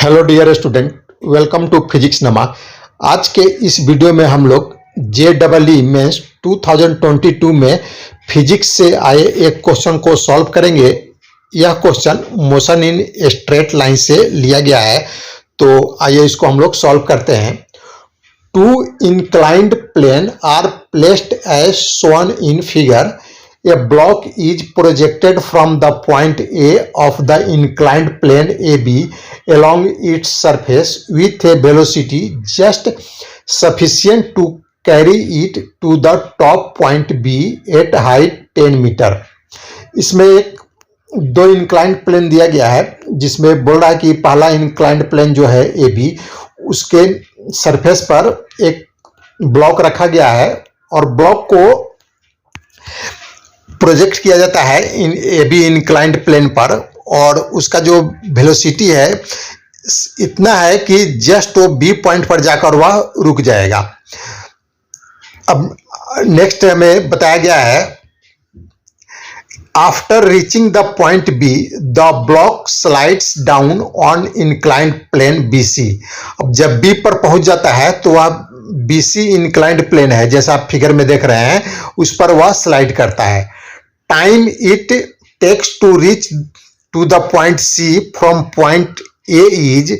Hello dear student, welcome to physics नमा। आज के इस वीडियो में हम लोग JEE मेंस 2022 में फिजिक्स से आए एक क्वेश्चन को सॉल्व करेंगे। यह question motion in straight line से लिया गया है, तो आइए इसको हम लोग सॉल्व करते हैं। Two inclined plane are placed as shown in figure. A block is projected from the point A of the inclined plane AB along its surface with a velocity just sufficient to carry it to the top point B at height 10 metre. इसमें एक दो inclined plane दिया गया है, जिसमें बोल रहा है कि पहला इंक्लाइंड प्लेन जो है AB, उसके सरफेस पर एक ब्लॉक रखा गया है और ब्लॉक को प्रोजेक्ट किया जाता है इन AB इंक्लाइंड प्लेन पर, और उसका जो वेलोसिटी है इतना है कि जस्ट वो B पॉइंट पर जाकर वह रुक जाएगा। अब नेक्स्ट हमें बताया गया है, after reaching the point B the block slides down on inclined plane BC। अब जब B पर पहुंच जाता है तो वह BC इंक्लाइंड प्लेन है, जैसा आप फिगर में देख रहे हैं, उस पर वह स्लाइड करता है। Time it takes to reach to the point C from point A is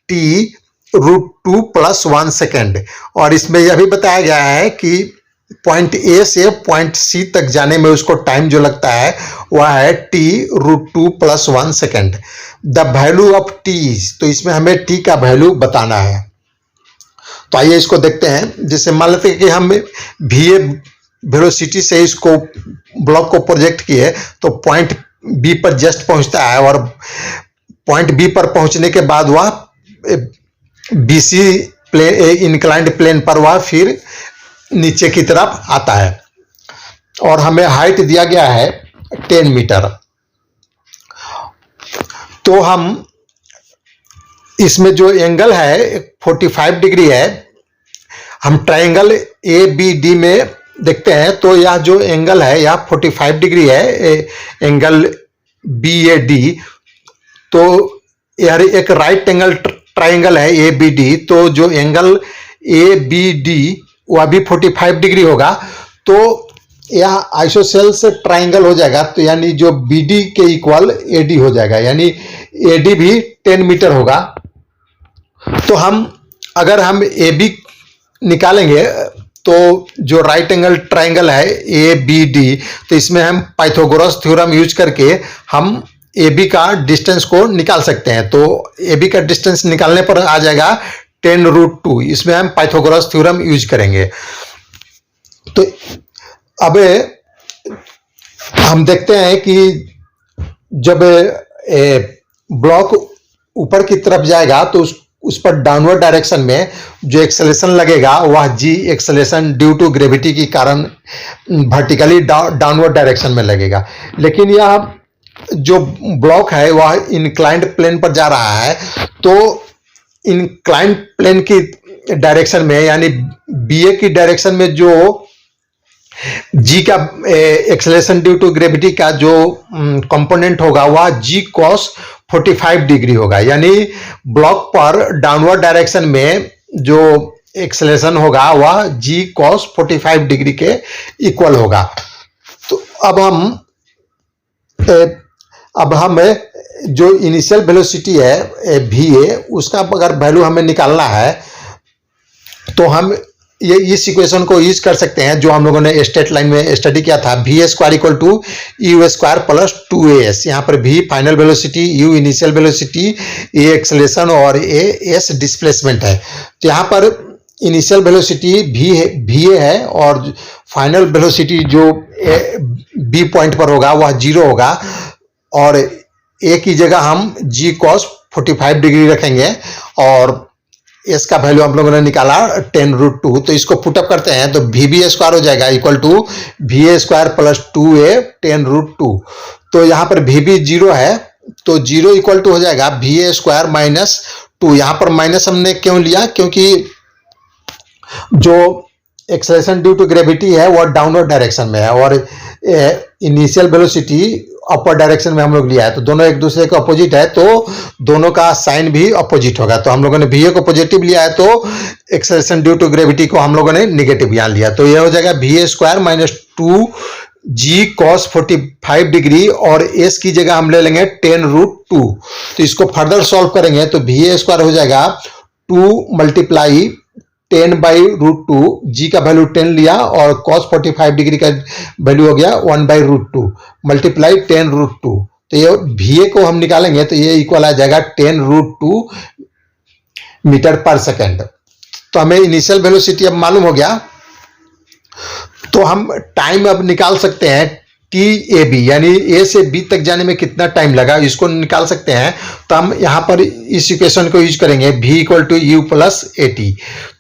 T√2 + 1 second. और इसमें यह भी बताया गया है कि पॉइंट A से पॉइंट C तक जाने में उसको टाइम जो लगता है वह है T√2 + 1 second. The value of T is, तो इसमें हमें T का वैल्यू बताना है। तो आइए इसको देखते हैं। जैसे मान लेते हैं कि हम VA वेलोसिटी से इसको ब्लॉक को प्रोजेक्ट किए, तो पॉइंट B पर जस्ट पहुंचता है और पॉइंट B पर पहुंचने के बाद वह BC प्लेन इंक्लाइंड प्लेन पर वह फिर नीचे की तरफ आता है और हमें हाइट दिया गया है 10 मीटर। तो हम इसमें जो एंगल है 45 डिग्री है। हम ट्रायंगल ABD में देखते हैं तो यह जो एंगल है यह 45 डिग्री है, एंगल BAD। तो यह एक राइट एंगल ट्रायंगल है ABD, तो जो एंगल ABD वह भी 45 डिग्री होगा। तो यह आइसोसेल्स ट्रायंगल हो जाएगा, तो यानी जो BD के इक्वल AD हो जाएगा, यानी AD भी 10 मीटर होगा। तो अगर हम AB निकालेंगे तो जो राइट एंगल ट्रायंगल है ABD, तो इसमें हम पाइथागोरस थ्योरम यूज करके हम AB का डिस्टेंस को निकाल सकते हैं। तो AB का डिस्टेंस निकालने पर आ जाएगा 10√2। इसमें हम पाइथागोरस थ्योरम यूज करेंगे। तो अब हम देखते हैं कि जब ब्लॉक ऊपर की तरफ जाएगा तो उस पर डाउनवर्ड डायरेक्शन में जो एक्सेलेरेशन लगेगा वह G acceleration due to gravity के कारण वर्टिकली डाउनवर्ड डायरेक्शन में लगेगा। लेकिन यह जो ब्लॉक है वह इंक्लाइंड प्लेन पर जा रहा है, तो इंक्लाइंड प्लेन की डायरेक्शन में यानी BA की डायरेक्शन में जो G का एक्सेलेरेशन ड्यू टू ग्रेविटी का जो कंपोनेंट होगा वह G cos 45 डिग्री होगा। यानी ब्लॉक पर डाउनवर्ड डायरेक्शन में जो एक्सेलेरेशन होगा वह G cos 45 डिग्री के इक्वल होगा। तो अब हम जो इनिशियल वेलोसिटी है VA, उसका अगर वैल्यू हमें निकालना है तो हम ये इस इक्वेशन को यूज कर सकते हैं जो हम लोगों ने स्ट्रेट लाइन में स्टडी किया था। VA² = U² + 2AS। यहाँ पर V final velocity, U initial velocity, A acceleration और AS डिस्प्लेसमेंट है। तो यहाँ पर इनिशियल वेलोसिटी VA है और फाइनल वेलोसिटी जो B पॉइंट पर होगा वह 0 होगा, और A की जगह हम G cos 45 डिग्री रखेंगे और S का वैल्यू हम लोगों ने निकाला 10√2। तो इसको पुटअप करते हैं तो VB² हो जाएगा = VA² + 2A 10√2। तो यहाँ पर VB 0 है, तो 0 = हो जाएगा VA² - 2। यहाँ पर माइनस हमने क्यों लिया, क्योंकि जो एक्सेलेरेशन ड्यू टू ग्रेविटी है वह डाउनवर्ड डायरेक्शन में है और इनिशियल वेलोसिटी अपर डायरेक्शन में हम लोग लिया है, तो दोनों एक दूसरे के अपोजिट है, तो दोनों का साइन भी अपोजिट होगा। तो हम लोगों ने va को पॉजिटिव लिया है, तो एक्सेलरेशन ड्यू टू ग्रेविटी को हम लोगों ने निगेटिव यहाँ लिया, तो ये हो जाएगा va square minus 2g cos 45 degree, और s की जगह हम ले लेंगे 10√2। तो इसको फर्दर सॉल्व करेंगे तो va स्क्वायर हो जाएगा 2 मल्टीप्लाई 10/√2, g का वैल्यू 10 लिया और cos 45 डिग्री का वैल्यू हो गया 1/√2 मल्टीप्लाई 10√2। तो ये va को हम निकालेंगे तो ये इक्वल आ जाएगा 10√2 मीटर पर सेकेंड। तो हमें इनिशियल वेलोसिटी अब मालूम हो गया, तो हम टाइम अब निकाल सकते हैं TAB, यानी A से B तक जाने में कितना टाइम लगा, इसको निकाल सकते हैं। तो हम यहाँ पर इस इक्वेशन को यूज करेंगे, v = u + at।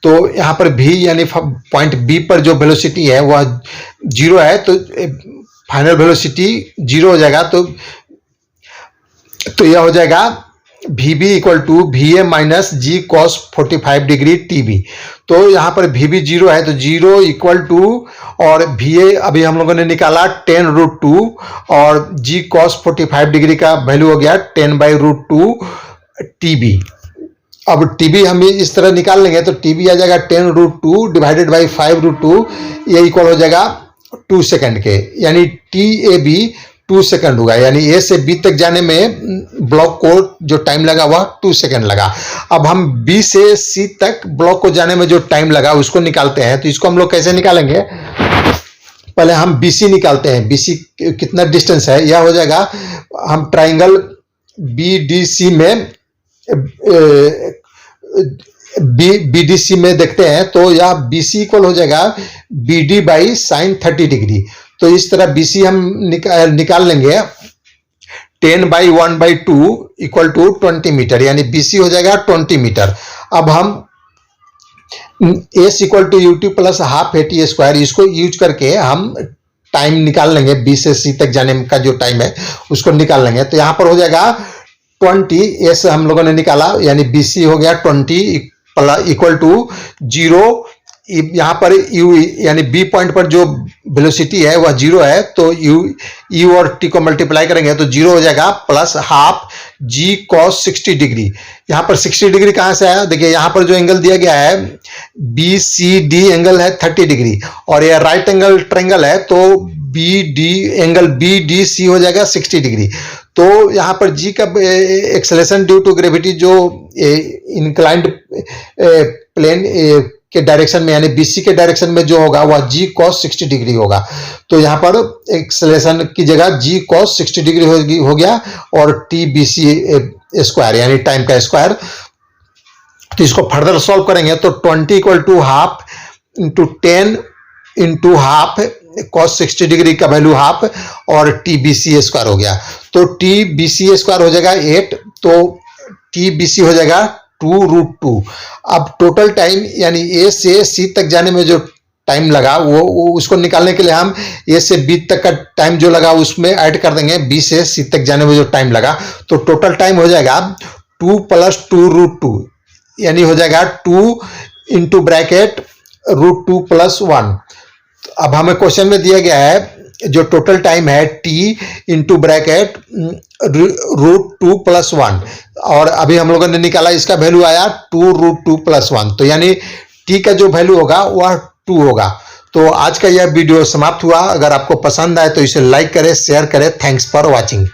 तो यहाँ पर v यानी पॉइंट B पर जो वेलोसिटी है वह 0 है, तो फाइनल वेलोसिटी 0 हो जाएगा। तो यह हो जाएगा VB = VA minus G cos 45 degree TB। तो यहाँ पर VB 0 है, तो 0 = और VA अभी हम लोगों ने निकाला 10√2 और G cos 45 डिग्री का वैल्यू हो गया 10/√2 TB। अब TB हम इस तरह निकाल लेंगे तो TB आ जाएगा 10√2 डिवाइडेड बाई 5√2, ये इक्वल हो जाएगा 2 सेकंड के, यानी TAB 2 सेकंड होगा, यानी A से B तक जाने में ब्लॉक को जो टाइम लगा वह 2 सेकंड लगा। अब हम B से C तक ब्लॉक को जाने में जो टाइम लगा उसको निकालते हैं। तो इसको हम लोग कैसे निकालेंगे, पहले हम BC निकालते हैं। BC कितना डिस्टेंस है, यह हो जाएगा, हम ट्राइंगल BDC में BDC में देखते हैं तो यह BC इक्वल हो जाएगा BD बाई साइन 30 डिग्री। तो इस तरह BC हम निकाल लेंगे 10/1/2 = 20 मीटर, यानी BC हो जाएगा 20 मीटर। अब हम S = ut + हाफ at², इसको यूज करके हम टाइम निकाल लेंगे, B से C तक जाने का जो टाइम है उसको निकाल लेंगे। तो यहाँ पर हो जाएगा 20, S हम लोगों ने निकाला, यानी BC हो गया 20 = 0। यहाँ पर u यानी B पॉइंट पर जो वेलोसिटी है वह 0 है, तो u और t को मल्टीप्लाई करेंगे तो 0 हो जाएगा plus half G cos 60 degree. यहाँ पर 60 डिग्री कहाँ से आया, देखिए यहाँ पर जो एंगल दिया गया है BCD एंगल है 30 डिग्री, और यह राइट एंगल ट्रायंगल है, तो एंगल BDC हो जाएगा 60 डिग्री। तो यहाँ पर G का एक्सेलरेशन ड्यू टू ग्रेविटी जो इंक्लाइंड प्लेन के डायरेक्शन में, यानी BC के डायरेक्शन में जो होगा वह G cos 60 डिग्री होगा। तो यहाँ पर एक्सेलरेशन की जगह G cos 60 डिग्री हो गया, और TBC² यानी टाइम का स्क्वायर। तो इसको फर्दर सॉल्व करेंगे तो 20 = हाफ × 10 × हाफ cos 60 डिग्री का वैल्यू हाफ, और TBC² हो गया। तो TBC² हो जाएगा 8, तो TBC हो जाएगा 2√2। अब टोटल टाइम यानी A से C तक जाने में जो टाइम लगा वो उसको निकालने के लिए हम A से B तक का टाइम जो लगा उसमें ऐड कर देंगे B से C तक जाने में जो टाइम लगा। तो टोटल टाइम हो जाएगा 2 + 2√2, यानी हो जाएगा 2 × ब्रैकेट √2 + 1। अब हमें क्वेश्चन में दिया गया है जो टोटल टाइम है T × ब्रैकेट √2 + 1, और अभी हम लोगों ने निकाला, इसका वैल्यू आया 2√2 + 1, तो यानी T का जो वैल्यू होगा वह 2 होगा। तो आज का यह वीडियो समाप्त हुआ। अगर आपको पसंद आए तो इसे लाइक करें, शेयर करें। Thanks for watching.